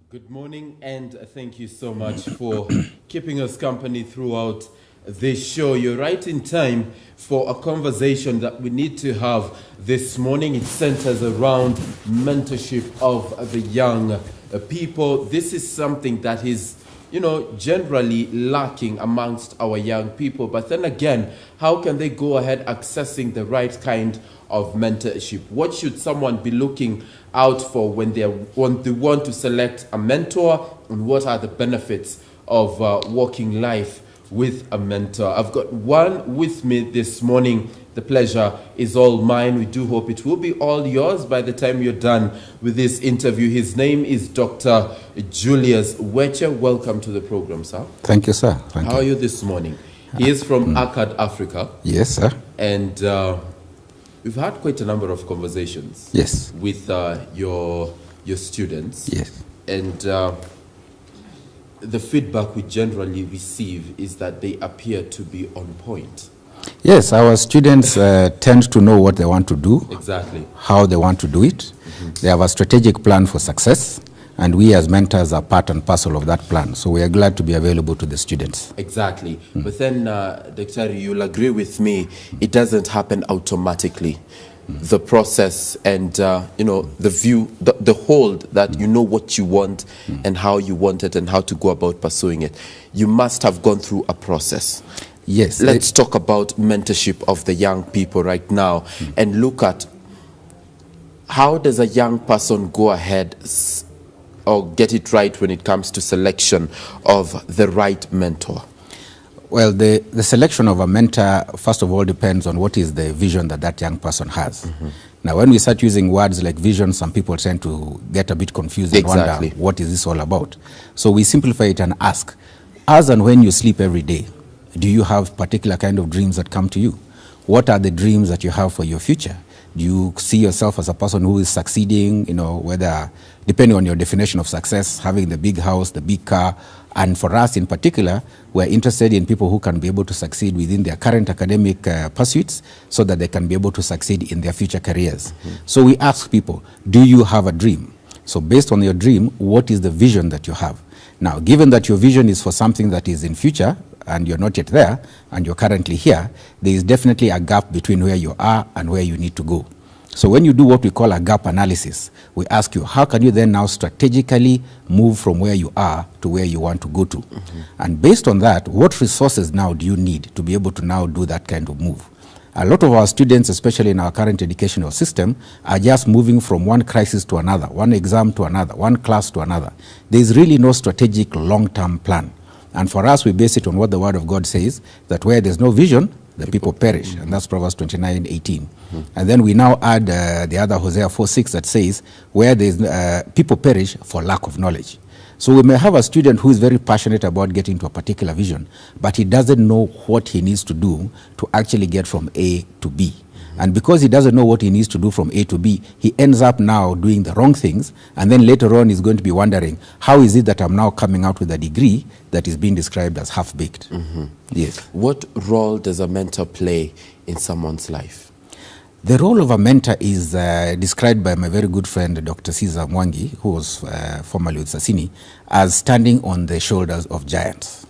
Good morning, and thank you so much for keeping us company throughout this show. You're right in time for a conversation that we need to have this morning. It centers around mentorship of the young people. This is something that is, generally lacking amongst our young people. But then again, how can they go ahead accessing the right kind of mentorship? What should someone be looking out for when they want to select a mentor, and what are the benefits of walking life with a mentor? I've got one with me this morning. The pleasure is all mine. We do hope it will be all yours by the time you're done with this interview. His name is Dr. Julius Wecher. Welcome to the program, sir. Thank you, sir. How are you this morning? He is from ACAD, Africa. Yes, sir. And we've had quite a number of conversations. Yes. With your students. Yes. And the feedback we generally receive is that they appear to be on point. Yes, our students tend to know what they want to do. Exactly. How they want to do it. Mm-hmm. They have a strategic plan for success, and we as mentors are part and parcel of that plan. So we are glad to be available to the students. Exactly. But then, Dr. you'll agree with me, it doesn't happen automatically. The process and, the view, the hold that you know what you want and how you want it and how to go about pursuing it. You must have gone through a process. Yes. Let's talk about mentorship of the young people right now and look at how does a young person go ahead or get it right when it comes to selection of the right mentor? Well, the selection of a mentor, first of all, depends on what is the vision that young person has. Mm-hmm. Now, when we start using words like vision, some people tend to get a bit confused and wonder, what is this all about? So we simplify it and ask, as and when you sleep every day, do you have particular kind of dreams that come to you? What are the dreams that you have for your future? Do you see yourself as a person who is succeeding, whether, depending on your definition of success, having the big house, the big car? And for us in particular, we're interested in people who can be able to succeed within their current academic pursuits so that they can be able to succeed in their future careers. Mm-hmm. So we ask people, do you have a dream? So based on your dream, what is the vision that you have? Now, given that your vision is for something that is in future, and you're not yet there, and you're currently here, there is definitely a gap between where you are and where you need to go. So when you do what we call a gap analysis, we ask you, how can you then now strategically move from where you are to where you want to go to? Mm-hmm. And based on that, what resources now do you need to be able to now do that kind of move? A lot of our students, especially in our current educational system, are just moving from one crisis to another, one exam to another, one class to another. There is really no strategic long-term plan. And for us, we base it on what the Word of God says, that where there's no vision, the people perish. Mm-hmm. And that's Proverbs 29:18. Mm-hmm. And then we now add the other Hosea 4:6 that says, where there's people perish for lack of knowledge. So we may have a student who is very passionate about getting to a particular vision, but he doesn't know what he needs to do to actually get from A to B. And because he doesn't know what he needs to do from A to B, he ends up now doing the wrong things. And then later on, he's going to be wondering, how is it that I'm now coming out with a degree that is being described as half-baked? Mm-hmm. Yes. What role does a mentor play in someone's life? The role of a mentor is described by my very good friend, Dr. Caesar Mwangi, who was formerly with Sassini, as standing on the shoulders of giants.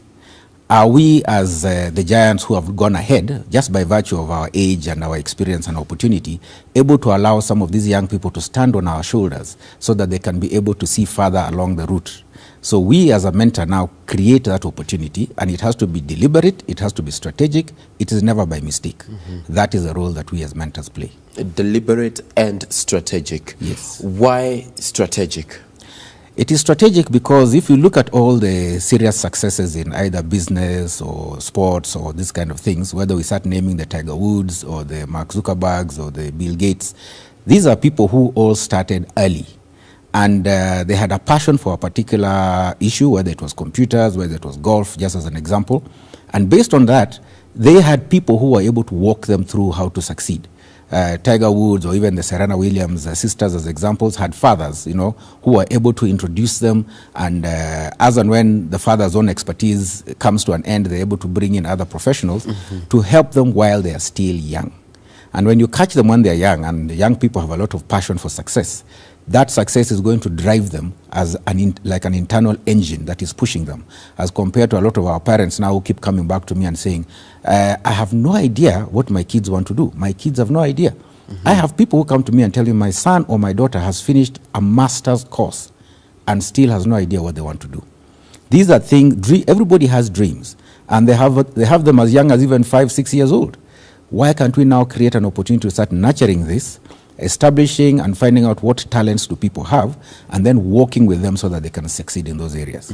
Are we, as the giants who have gone ahead, just by virtue of our age and our experience and opportunity, able to allow some of these young people to stand on our shoulders so that they can be able to see further along the route? So we, as a mentor, now create that opportunity, and it has to be deliberate, it has to be strategic, it is never by mistake. Mm-hmm. That is the role that we as mentors play. Deliberate and strategic. Yes. Why strategic? It is strategic because if you look at all the serious successes in either business or sports or these kind of things, whether we start naming the Tiger Woods or the Mark Zuckerbergs or the Bill Gates, these are people who all started early. And they had a passion for a particular issue, whether it was computers, whether it was golf, just as an example. And based on that, they had people who were able to walk them through how to succeed. Tiger Woods or even the Serena Williams sisters as examples had fathers, who were able to introduce them, and as and when the father's own expertise comes to an end, they're able to bring in other professionals to help them while they are still young. And when you catch them when they're young, and the young people have a lot of passion for success, that success is going to drive them as like an internal engine that is pushing them, as compared to a lot of our parents now who keep coming back to me and saying, I have no idea what my kids want to do. My kids have no idea. I have people who come to me and tell me my son or my daughter has finished a master's course and still has no idea what they want to do. These are things, everybody has dreams, and they have them as young as even 5, 6 years old. Why can't we now create an opportunity to start nurturing this, establishing and finding out what talents do people have, and then working with them so that they can succeed in those areas?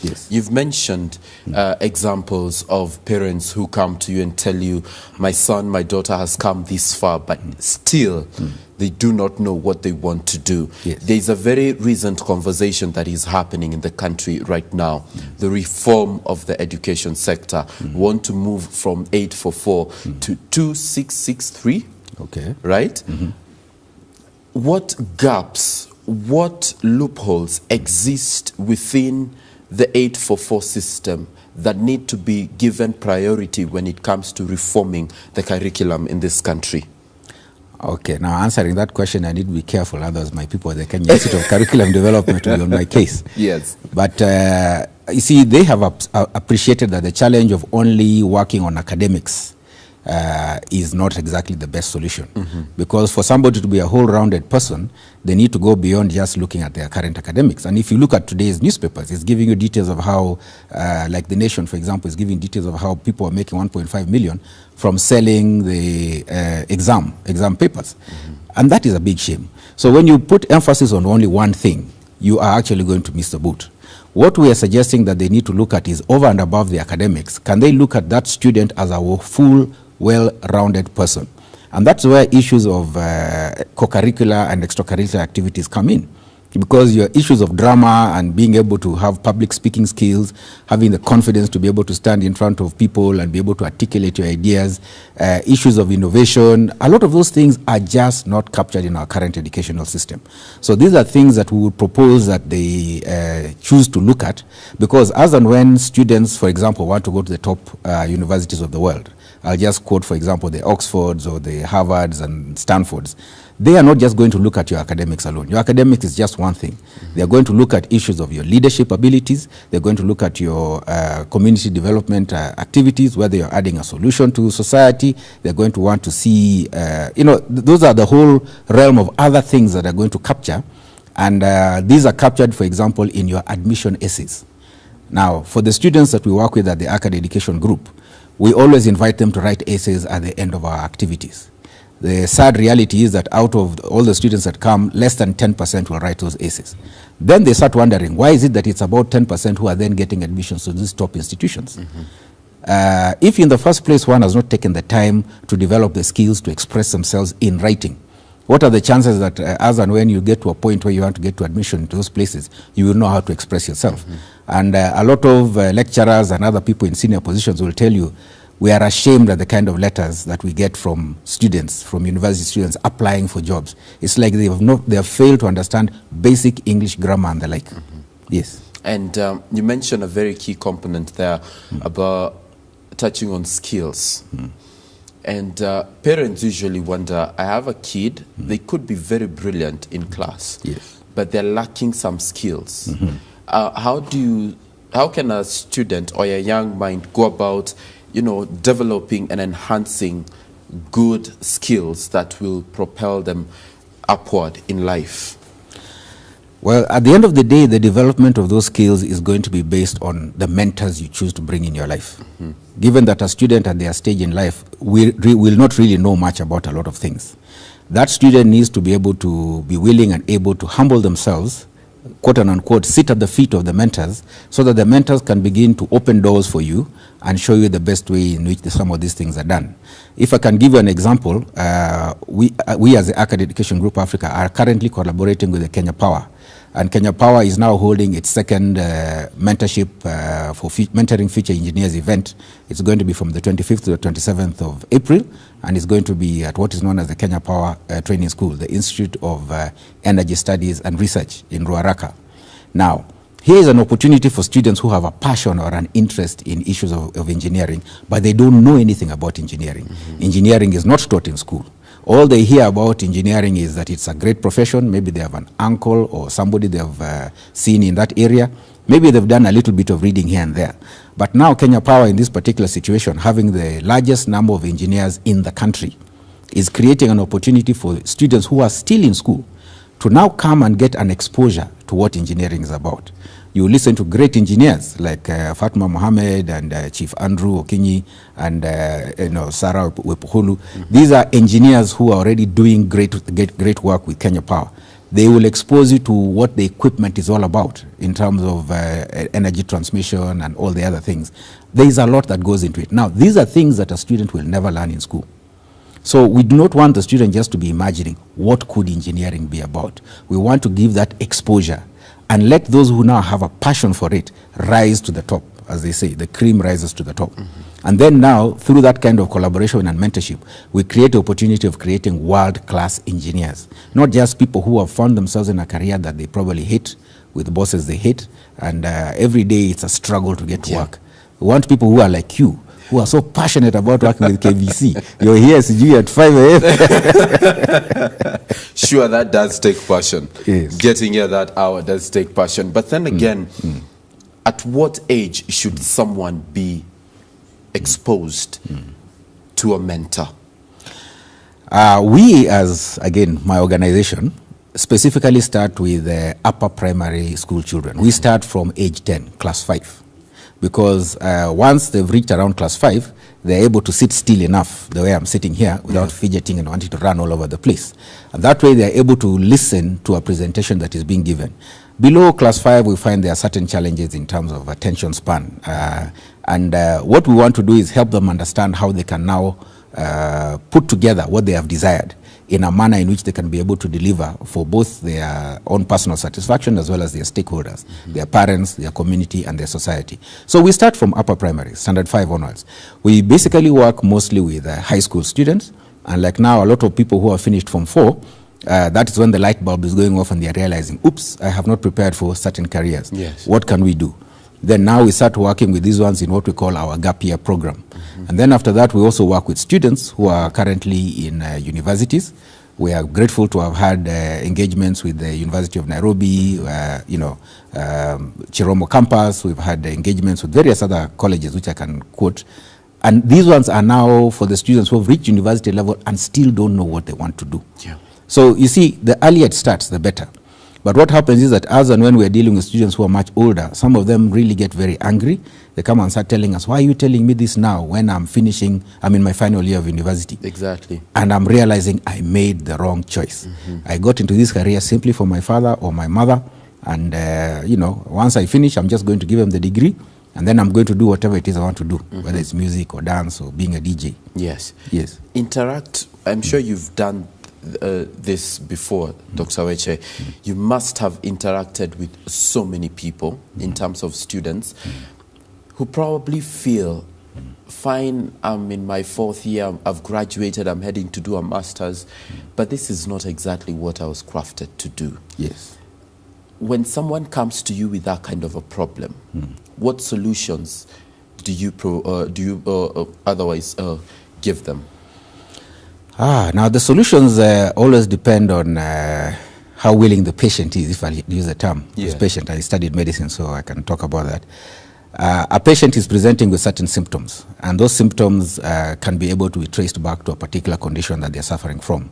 Yes. You've mentioned examples of parents who come to you and tell you, my son, my daughter has come this far, but still they do not know what they want to do. Yes. There's a very recent conversation that is happening in the country right now, the reform of the education sector. We want to move from 844 to 2663. Okay. Right? What gaps, what loopholes exist within the 844 system that need to be given priority when it comes to reforming the curriculum in this country? Okay, now answering that question, I need to be careful, otherwise my people, the Kenya Institute of Curriculum Development will be on my case. Yes. But you see, they have appreciated that the challenge of only working on academics is not exactly the best solution. Because for somebody to be a whole-rounded person, they need to go beyond just looking at their current academics. And if you look at today's newspapers, it's giving you details of how, like The Nation, for example, is giving details of how people are making 1.5 million from selling the exam papers. And that is a big shame. So when you put emphasis on only one thing, you are actually going to miss the boat. What we are suggesting that they need to look at is, over and above the academics, can they look at that student as a full, well-rounded person? And that's where issues of co-curricular and extracurricular activities come in. Because your issues of drama and being able to have public speaking skills, having the confidence to be able to stand in front of people and be able to articulate your ideas, issues of innovation, a lot of those things are just not captured in our current educational system. So these are things that we would propose that they choose to look at, because as and when students, for example, want to go to the top universities of the world, I'll just quote, for example, the Oxfords or the Harvards and Stanfords. They are not just going to look at your academics alone. Your academics is just one thing. They are going to look at issues of your leadership abilities. They're going to look at your community development activities, whether you're adding a solution to society. They're going to want to see, those are the whole realm of other things that are going to capture. And these are captured, for example, in your admission essays. Now, for the students that we work with at the Acad Education Group, we always invite them to write essays at the end of our activities. The sad reality is that out of all the students that come, less than 10% will write those essays. Then they start wondering, why is it that it's about 10% who are then getting admissions to these top institutions? If in the first place one has not taken the time to develop the skills to express themselves in writing, what are the chances that as and when you get to a point where you want to get to admission to those places, you will know how to express yourself? And a lot of lecturers and other people in senior positions will tell you, we are ashamed at the kind of letters that we get from students, from university students applying for jobs. It's like they have failed to understand basic English grammar and the like. Yes. And you mentioned a very key component there about touching on skills. And parents usually wonder, I have a kid, they could be very brilliant in class, but they're lacking some skills. How can a student or a young mind go about developing and enhancing good skills that will propel them upward in life? Well, at the end of the day, the development of those skills is going to be based on the mentors you choose to bring in your life. Given that a student at their stage in life will not really know much about a lot of things, that student needs to be able to be willing and able to humble themselves, quote and unquote, sit at the feet of the mentors, so that the mentors can begin to open doors for you and show you the best way in which some of these things are done. If I can give you an example, we as the Acad Education Group Africa are currently collaborating with the Kenya Power. And Kenya Power is now holding its second mentorship for Mentoring Future Engineers event. It's going to be from the 25th to the 27th of April, and it's going to be at what is known as the Kenya Power Training School, the Institute of Energy Studies and Research in Ruaraka. Now, here is an opportunity for students who have a passion or an interest in issues of engineering, but they don't know anything about engineering. Engineering is not taught in school. All they hear about engineering is that it's a great profession. Maybe they have an uncle or somebody they have seen in that area. Maybe they've done a little bit of reading here and there. But now Kenya Power, in this particular situation, having the largest number of engineers in the country, is creating an opportunity for students who are still in school to now come and get an exposure to what engineering is about. You listen to great engineers like Fatma Mohammed and Chief Andrew Okinyi and Sarah Wepuhulu. These are engineers who are already doing great work with Kenya Power. They will expose you to what the equipment is all about in terms of energy transmission and all the other things. There is a lot that goes into it. Now, these are things that a student will never learn in school. So we do not want the student just to be imagining what could engineering be about. We want to give that exposure and let those who now have a passion for it rise to the top. As they say, the cream rises to the top. And then now, through that kind of collaboration and mentorship, we create the opportunity of creating world-class engineers, not just people who have found themselves in a career that they probably hate, with bosses they hate, and every day it's a struggle to get to work. We want people who are like you, who are so passionate about working with KBC. You're here, CG, at 5 a.m. Sure, that does take passion. Yes. Getting here that hour does take passion. But then again, at what age should someone be exposed to a mentor? We, as, again, my organization, specifically start with upper primary school children. We start from age 10, class 5. Because once they've reached around class 5, they're able to sit still enough, the way I'm sitting here, without fidgeting and wanting to run all over the place. And that way, they're able to listen to a presentation that is being given. Below class 5, we find there are certain challenges in terms of attention span. And what we want to do is help them understand how they can now put together what they have desired in a manner in which they can be able to deliver for both their own personal satisfaction as well as their stakeholders, their parents, their community, and their society. So we start from upper primary, standard 5 onwards. We basically work mostly with high school students, and like now, a lot of people who have finished from 4, that is when the light bulb is going off and they're realizing, oops, I have not prepared for certain careers. Yes. What can we do? Then now we start working with these ones in what we call our gap year program. And then after that, we also work with students who are currently in universities. We are grateful to have had engagements with the University of Nairobi, Chiromo campus. We've had engagements with various other colleges, which I can quote. And these ones are now for the students who have reached university level and still don't know what they want to do. Yeah. So you see, the earlier it starts, the better. But what happens is that as and when we're dealing with students who are much older, some of them really get very angry. They come and start telling us, why are you telling me this now when I'm in my final year of university? Exactly. And I'm realizing I made the wrong choice. I got into this career simply for my father or my mother. And, once I finish, I'm just going to give them the degree. And then I'm going to do whatever it is I want to do, whether it's music or dance or being a DJ. Yes. Yes. Interact. I'm sure you've done this before, Dr. Weche. You must have interacted with so many people in terms of students who probably feel, fine, I'm in my 4th year, I've graduated, I'm heading to do a master's, but this is not exactly what I was crafted to do. Yes. When someone comes to you with that kind of a problem, what solutions do you otherwise give them? Now the solutions always depend on how willing the patient is, if I use the term. As patient, I studied medicine, so I can talk about that. A patient is presenting with certain symptoms, and those symptoms can be able to be traced back to a particular condition that they're suffering from.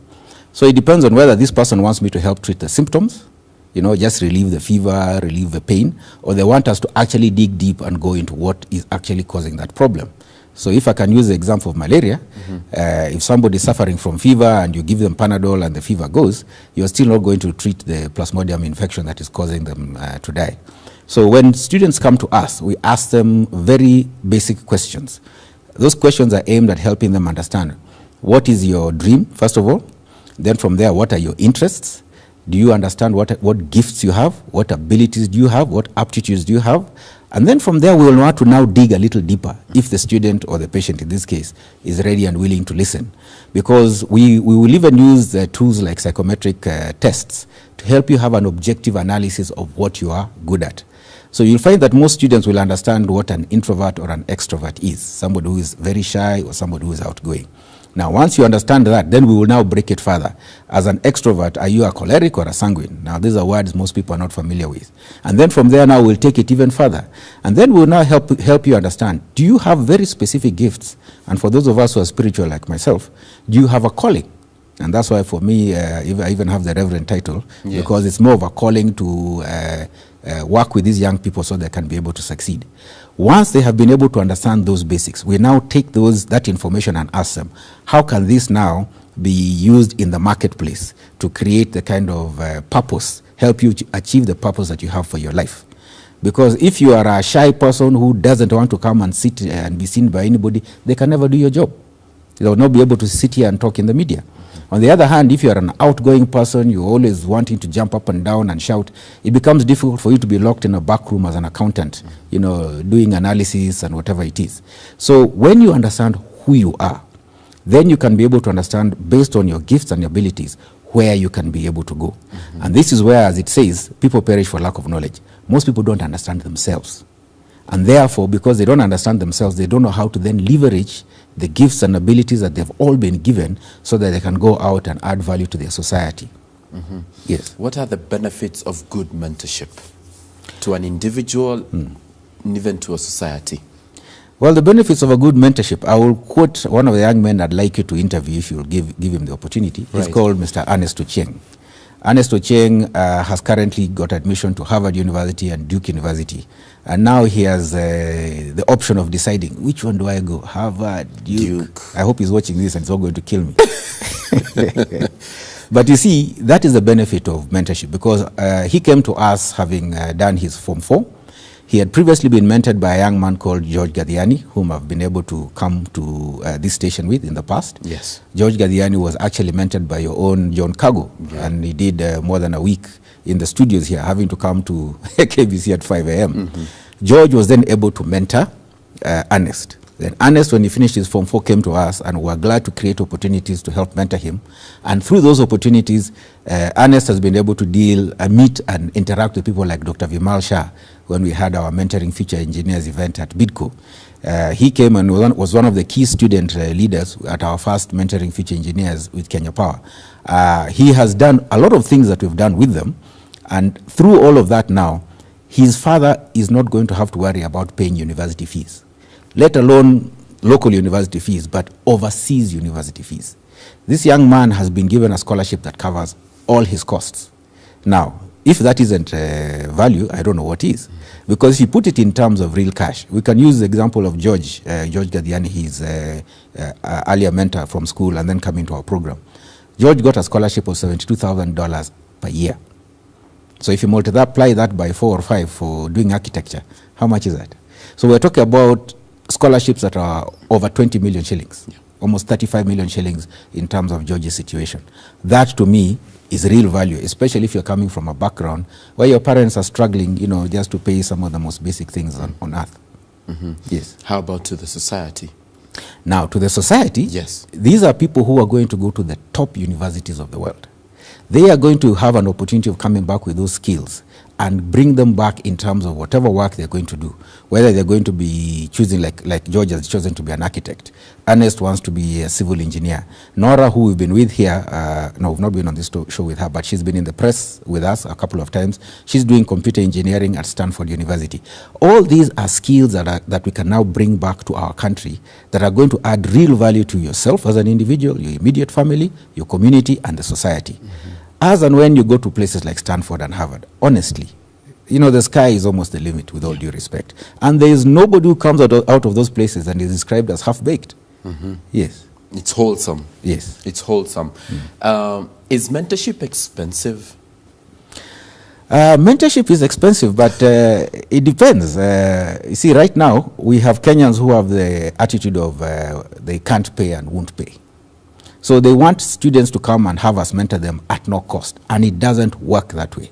So it depends on whether this person wants me to help treat the symptoms, just relieve the fever, relieve the pain, or they want us to actually dig deep and go into what is actually causing that problem. So if I can use the example of malaria, if somebody is suffering from fever and you give them Panadol and the fever goes, you're still not going to treat the Plasmodium infection that is causing them to die. So when students come to us, we ask them very basic questions. Those questions are aimed at helping them understand what is your dream, first of all. Then from there, what are your interests? Do you understand what gifts you have? What abilities do you have? What aptitudes do you have? And then from there, we will want to now dig a little deeper if the student or the patient in this case is ready and willing to listen. Because we will even use tools like psychometric tests to help you have an objective analysis of what you are good at. So you'll find that most students will understand what an introvert or an extrovert is, somebody who is very shy or somebody who is outgoing. Now, once you understand that, then we will now break it further. As an extrovert, are you a choleric or a sanguine? Now, these are words most people are not familiar with. And then from there now, we'll take it even further. And then we'll now help you understand, do you have very specific gifts? And for those of us who are spiritual like myself, do you have a calling? And that's why for me, I even have the reverend title, because it's more of a calling to work with these young people so they can be able to succeed. Once they have been able to understand those basics, we now take that information and ask them, how can this now be used in the marketplace to create the kind of purpose, help you achieve the purpose that you have for your life? Because if you are a shy person who doesn't want to come and sit and be seen by anybody, they can never do your job. They will not be able to sit here and talk in the media. On the other hand, if you are an outgoing person, you're always wanting to jump up and down and shout, it becomes difficult for you to be locked in a back room as an accountant, doing analysis and whatever it is. So when you understand who you are, then you can be able to understand, based on your gifts and abilities, where you can be able to go. And this is where, as it says, people perish for lack of knowledge. Most people don't understand themselves. And therefore, because they don't understand themselves, they don't know how to then leverage the gifts and abilities that they've all been given so that they can go out and add value to their society. Yes. What are the benefits of good mentorship to an individual and even to a society? Well, the benefits of a good mentorship, I will quote one of the young men I'd like you to interview if you'll give him the opportunity. He's called Mr. Ernest Ocheng. Ernest Ocheng has currently got admission to Harvard University and Duke University. And now he has the option of deciding, which one do I go? Harvard, Duke. I hope he's watching this and it's all going to kill me. But you see, that is the benefit of mentorship, because he came to us having done his Form 4. He had previously been mentored by a young man called George Gadhiani, whom I've been able to come to this station with in the past. Yes. George Gadhiani was actually mentored by your own John Kago, and he did more than a week in the studios here, having to come to KBC at 5 a.m. George was then able to mentor Ernest. Then Ernest, when he finished his Form 4, came to us, and we were glad to create opportunities to help mentor him. And through those opportunities, Ernest has been able to meet and interact with people like Dr. Vimal Shah when we had our Mentoring Future Engineers event at BIDCO. He came and was one of the key student leaders at our first Mentoring Future Engineers with Kenya Power. He has done a lot of things that we've done with them, and through all of that now, his father is not going to have to worry about paying university fees, let alone local university fees, but overseas university fees. This young man has been given a scholarship that covers all his costs. Now, if that isn't value, I don't know what is. Because if you put it in terms of real cash, we can use the example of George Gadhiani, his earlier mentor from school and then coming to our program. George got a scholarship of $72,000 per year. So if you multiply that by 4 or 5 for doing architecture, how much is that? So we're talking about scholarships that are over 20 million shillings, almost 35 million shillings in terms of George's situation. That to me is real value, especially if you're coming from a background where your parents are struggling, just to pay some of the most basic things on earth. Yes. How about to the society? Now, to the society, yes, these are people who are going to go to the top universities of the world. They are going to have an opportunity of coming back with those skills and bring them back in terms of whatever work they're going to do, whether they're going to be choosing, like George has chosen to be an architect. Ernest wants to be a civil engineer. Nora, who we've been with here, no, we've not been on this show with her, but she's been in the press with us a couple of times. She's doing computer engineering at Stanford University. All these are skills that we can now bring back to our country that are going to add real value to yourself as an individual, your immediate family, your community, and the society. As and when you go to places like Stanford and Harvard, honestly, the sky is almost the limit, with all due respect. And there is nobody who comes out of those places and is described as half-baked. Yes. It's wholesome. Yes. It's wholesome. Is mentorship expensive? Mentorship is expensive, but it depends. You see, right now, we have Kenyans who have the attitude of they can't pay and won't pay. So they want students to come and have us mentor them at no cost, and it doesn't work that way.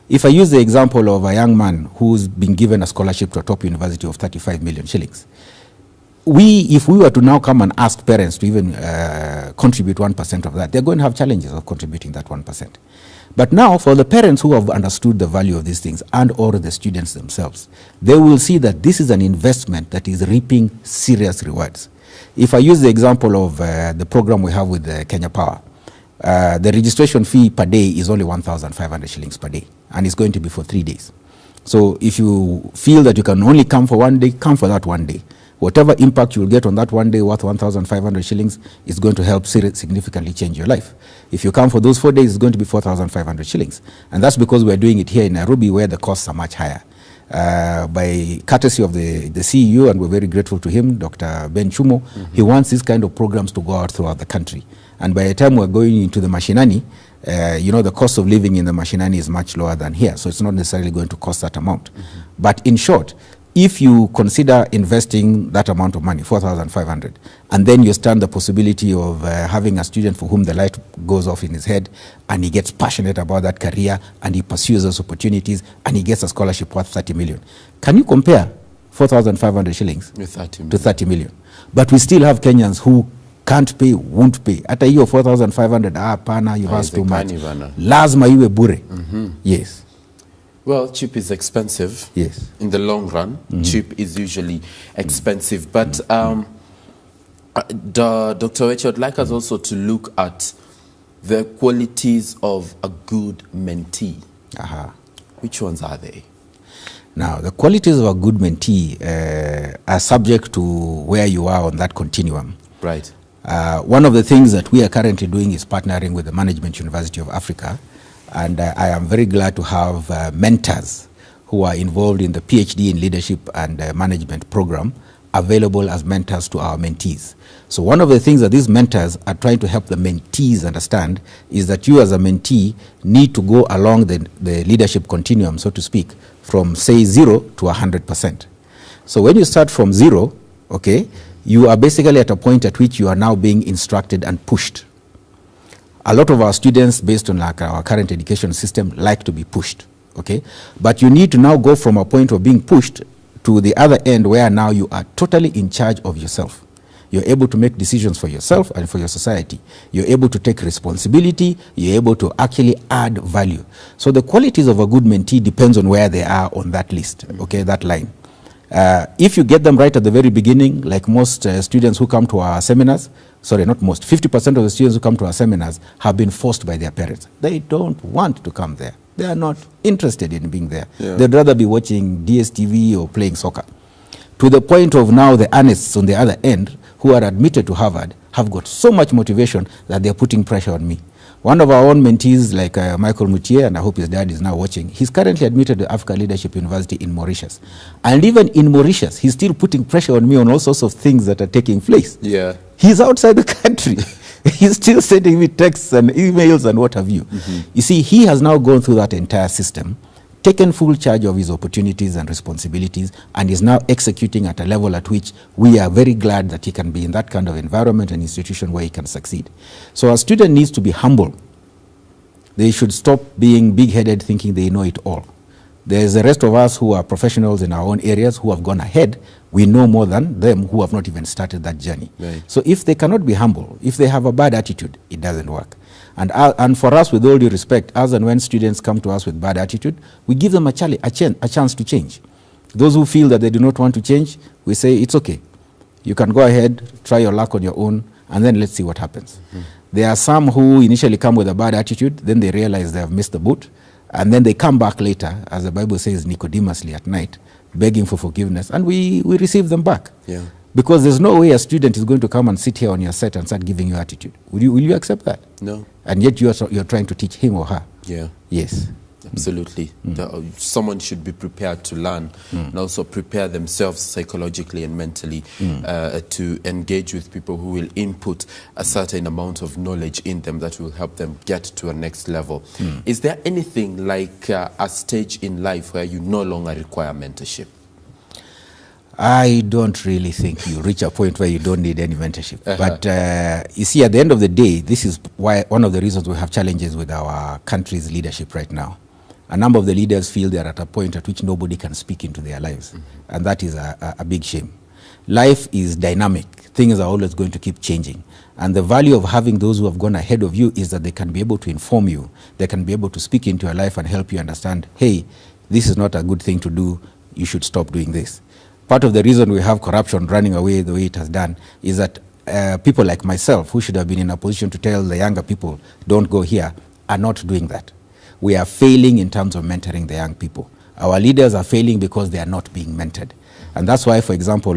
If I use the example of a young man who's been given a scholarship to a top university of 35 million shillings, if we were to now come and ask parents to even contribute 1% of that, they're going to have challenges of contributing that 1%. But now, for the parents who have understood the value of these things and or the students themselves, they will see that this is an investment that is reaping serious rewards. If I use the example of the program we have with Kenya Power, the registration fee per day is only 1,500 shillings per day, and it's going to be for 3 days. So if you feel that you can only come for 1 day, come for that 1 day. Whatever impact you will get on that 1 day worth 1,500 shillings is going to help significantly change your life. If you come for those 4 days, it's going to be 4,500 shillings. And that's because we're doing it here in Nairobi, where the costs are much higher. By courtesy of the CEO, and we're very grateful to him, Dr. Ben Chumo, he wants these kind of programs to go out throughout the country. And by the time we're going into the mashinani, the cost of living in the mashinani is much lower than here, so it's not necessarily going to cost that amount. But in short, if you consider investing that amount of money, 4,500, and then you stand the possibility of having a student for whom the light goes off in his head, and he gets passionate about that career, and he pursues those opportunities, and he gets a scholarship worth 30 million. Can you compare 4,500 shillings with 30 million. To 30 million? But we still have Kenyans who can't pay, won't pay. At a year 4,500, pana, you ask too much. Lazima iwe bure. Yes. Well, cheap is expensive. Yes. In the long run, cheap is usually expensive. But Dr. Wechi, I'd like us also to look at the qualities of a good mentee. Which ones are they? Now, the qualities of a good mentee are subject to where you are on that continuum. Right. One of the things that we are currently doing is partnering with the Management University of Africa. And I am very glad to have mentors who are involved in the PhD in Leadership and Management program available as mentors to our mentees. So one of the things that these mentors are trying to help the mentees understand is that you as a mentee need to go along the leadership continuum, so to speak, from say 0 to 100%. So when you start from 0, okay, you are basically at a point at which you are now being instructed and pushed. A lot of our students, based on our current education system, like to be pushed, okay? But you need to now go from a point of being pushed to the other end where now you are totally in charge of yourself. You're able to make decisions for yourself and for your society. You're able to take responsibility. You're able to actually add value. So the qualities of a good mentee depends on where they are on that list, okay, that line. If you get them right at the very beginning, like most students who come to our seminars, sorry, not most, 50% of the students who come to our seminars have been forced by their parents. They don't want to come there. They are not interested in being there. Yeah. They'd rather be watching DSTV or playing soccer. To the point of now the honest on the other end, who are admitted to Harvard, have got so much motivation that they're putting pressure on me. One of our own mentees, like Michael Mutier, and I hope his dad is now watching, he's currently admitted to Africa Leadership University in Mauritius. And even in Mauritius, he's still putting pressure on me on all sorts of things that are taking place. Yeah. He's outside the country. He's still sending me texts and emails and what have you. You see, he has now gone through that entire system, taken full charge of his opportunities and responsibilities, and is now executing at a level at which we are very glad that he can be in that kind of environment and institution where he can succeed. So a student needs to be humble. They should stop being big-headed, thinking they know it all. There's the rest of us who are professionals in our own areas who have gone ahead. We know more than them who have not even started that journey. Right. So if they cannot be humble, if they have a bad attitude, it doesn't work. And for us, with all due respect, as and when students come to us with bad attitude, we give them a chance to change. Those who feel that they do not want to change, we say, it's okay. You can go ahead, try your luck on your own, and then let's see what happens. There are some who initially come with a bad attitude, then they realize they have missed the boat, and then they come back later, as the Bible says, Nicodemously at night, begging for forgiveness, and we receive them back. Yeah. Because there's no way a student is going to come and sit here on your set and start giving you attitude. Will you accept that? No. And yet you're trying to teach him or her. Yeah. Yes. Absolutely. Someone should be prepared to learn and also prepare themselves psychologically and mentally to engage with people who will input a certain amount of knowledge in them that will help them get to a next level. Is there anything like a stage in life where you no longer require mentorship? I don't really think you reach a point where you don't need any mentorship. But you see, at the end of the day, this is why one of the reasons we have challenges with our country's leadership right now. A number of the leaders feel they're at a point at which nobody can speak into their lives. And that is a big shame. Life is dynamic. Things are always going to keep changing. And the value of having those who have gone ahead of you is that they can be able to inform you. They can be able to speak into your life and help you understand, hey, this is not a good thing to do. You should stop doing this. part of the reason we have corruption running away the way it has done is that people like myself, who should have been in a position to tell the younger people, don't go here, are not doing that. We are failing in terms of mentoring the young people. Our leaders are failing because they are not being mentored. And that's why, for example,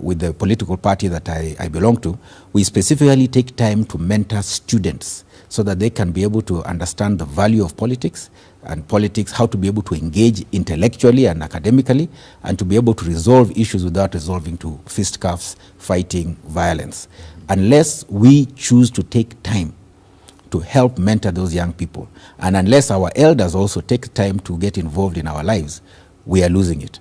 with the political party that I belong to, we specifically take time to mentor students so that they can be able to understand the value of politics and politics, how to be able to engage intellectually and academically, and to be able to resolve issues without resolving to fisticuffs, fighting, violence. Unless we choose to take time to help mentor those young people, and unless our elders also take time to get involved in our lives, we are losing it.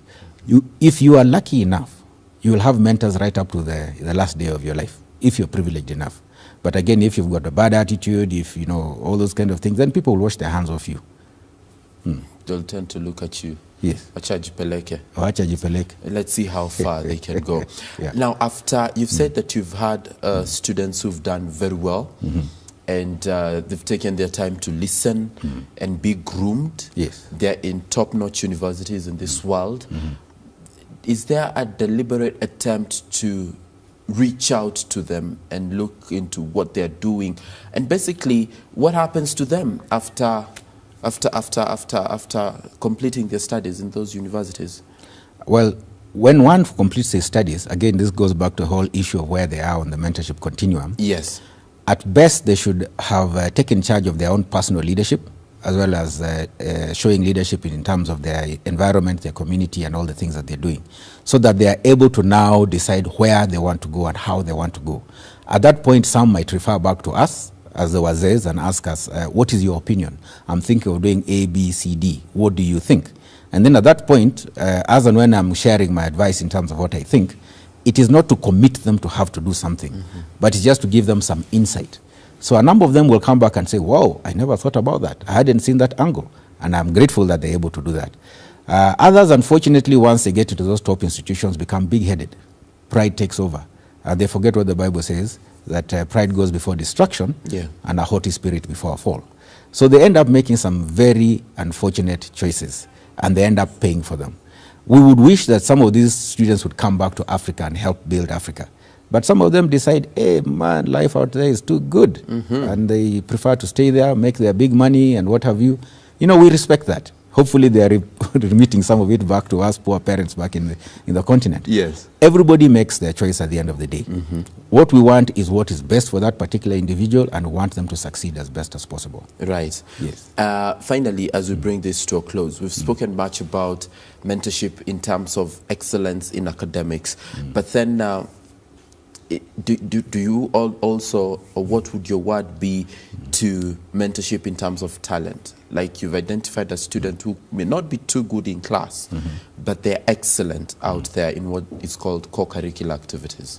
If you are lucky enough, you will have mentors right up to the last day of your life, if you're privileged enough. But again, if you've got a bad attitude, if you know all those kind of things, then people will wash their hands off you. They'll tend to look at you. Yes. Let's see how far they can go. Yeah. Now, after you've said that you've had students who've done very well, and they've taken their time to listen and be groomed. Yes. They're in top-notch universities in this world. Is there a deliberate attempt to reach out to them and look into what they're doing? And basically, what happens to them after completing their studies in those universities? Well, when one completes their studies, again, this goes back to the whole issue of where they are on the mentorship continuum. Yes. At best, they should have taken charge of their own personal leadership, as well as showing leadership in terms of their environment, their community, and all the things that they're doing, so that they are able to now decide where they want to go and how they want to go. At that point, some might refer back to us as the wazés and ask us, what is your opinion? I'm thinking of doing A, B, C, D. What do you think? And then at that point, as and when I'm sharing my advice in terms of what I think, it is not to commit them to have to do something, but it's just to give them some insight. So a number of them will come back and say, wow, I never thought about that. I hadn't seen that angle. And I'm grateful that they're able to do that. Others, unfortunately, once they get into those top institutions, become big-headed. Pride takes over. They forget what the Bible says, that pride goes before destruction, and a haughty spirit before a fall. So they end up making some very unfortunate choices, and they end up paying for them. We would wish that some of these students would come back to Africa and help build Africa. But some of them decide, hey, man, life out there is too good. And they prefer to stay there, make their big money and what have you. You know, we respect that. Hopefully they are remitting some of it back to us poor parents back in the continent. Yes. Everybody makes their choice at the end of the day. What we want is what is best for that particular individual, and we want them to succeed as best as possible. Right. Yes. Finally, as we bring this to a close, we've spoken much about mentorship in terms of excellence in academics. But then do you also, or what would your word be to mentorship in terms of talent? Like you've identified a student who may not be too good in class, but they're excellent out there in what is called co-curricular activities.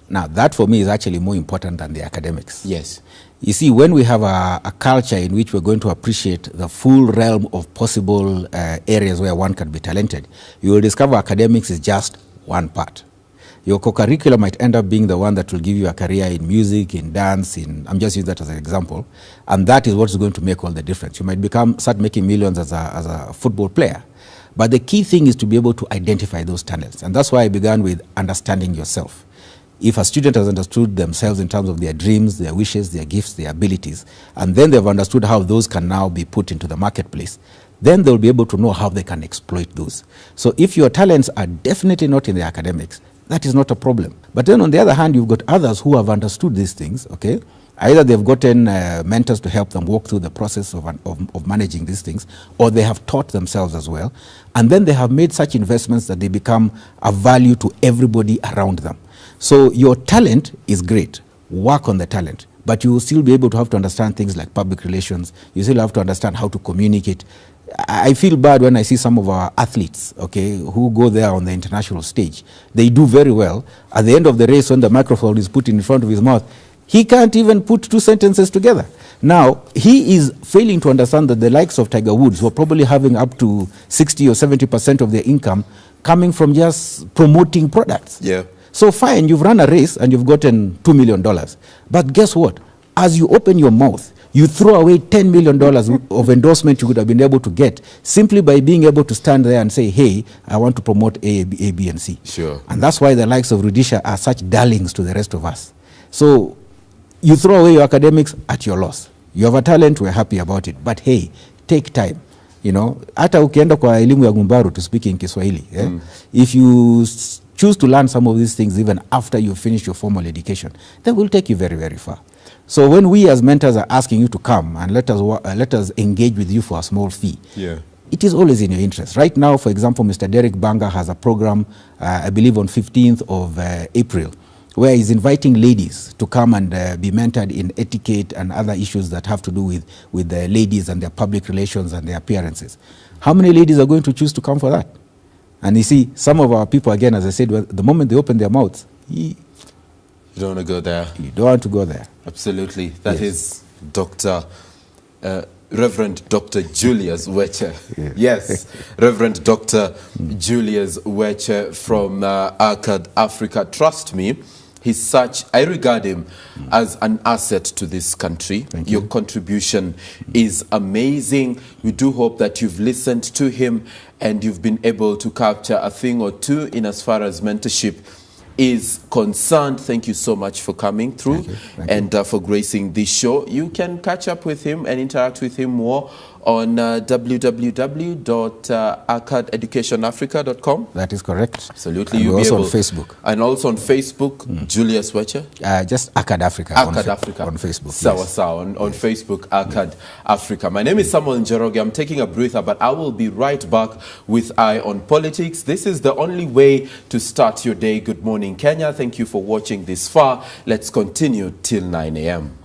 Now, that for me is actually more important than the academics. Yes. You see, when we have a culture in which we're going to appreciate the full realm of possible areas where one can be talented, you will discover academics is just one part. Your co-curricular might end up being the one that will give you a career in music, in dance, I'm just using that as an example. And that is what's going to make all the difference. You might start making millions as a football player. But the key thing is to be able to identify those talents. And that's why I began with understanding yourself. If a student has understood themselves in terms of their dreams, their wishes, their gifts, their abilities, and then they've understood how those can now be put into the marketplace, then they'll be able to know how they can exploit those. So if your talents are definitely not in the academics, that is not a problem. But then on the other hand, you've got others who have understood these things, okay? Either they've gotten mentors to help them walk through the process of managing these things, or they have taught themselves as well. And then they have made such investments that they become a value to everybody around them. So your talent is great. Work on the talent. But you will still be able to have to understand things like public relations. You still have to understand how to communicate. I feel bad when I see some of our athletes, okay, who go there on the international stage. They do very well. At the end of the race, when the microphone is put in front of his mouth, he can't even put two sentences together. Now, he is failing to understand that the likes of Tiger Woods, who are probably having up to 60 or 70% of their income coming from just promoting products. Yeah. So fine, you've run a race and you've gotten $2 million. But guess what? As you open your mouth, You throw away $10 million of endorsement you would have been able to get simply by being able to stand there and say, hey, I want to promote A, B, and C. Sure. And that's why the likes of Rudisha are such darlings to the rest of us. So you throw away your academics at your loss. You have a talent, we're happy about it. But hey, take time. You know, hata ukienda kwa elimu ya Gumbaru to speak in Kiswahili, if you choose to learn some of these things even after you finish your formal education, that will take you very, very far. So when we as mentors are asking you to come and let us engage with you for a small fee, it is always in your interest. Right now, for example, Mr. Derek Banga has a program, I believe on 15th of April, where he's inviting ladies to come and be mentored in etiquette and other issues that have to do with the ladies and their public relations and their appearances. How many ladies are going to choose to come for that? And you see, some of our people, again, as I said, the moment they open their mouths, you don't want to go there. You don't want to go there. Absolutely. That is Dr. Reverend Dr. Julius Weche. Yes, Reverend Dr. Julius Weche from ACAD Africa. Trust me, I regard him as an asset to this country. Your contribution is amazing. We do hope that you've listened to him and you've been able to capture a thing or two in as far as mentorship is concerned. Thank you so much for coming through and for gracing this show. You can catch up with him and interact with him more on www.acadeducationafrica.com. That is correct. Absolutely. And we're also on Facebook. And also on Facebook, Julius Weche? Just ACAD Africa. ACAD Africa. On Facebook. Sawa. On Facebook, ACAD Africa. My name is Samuel Njoroge. I'm taking a breather, but I will be right back with Eye on Politics. This is the only way to start your day. Good morning, Kenya. Thank you for watching this far. Let's continue till 9 a.m.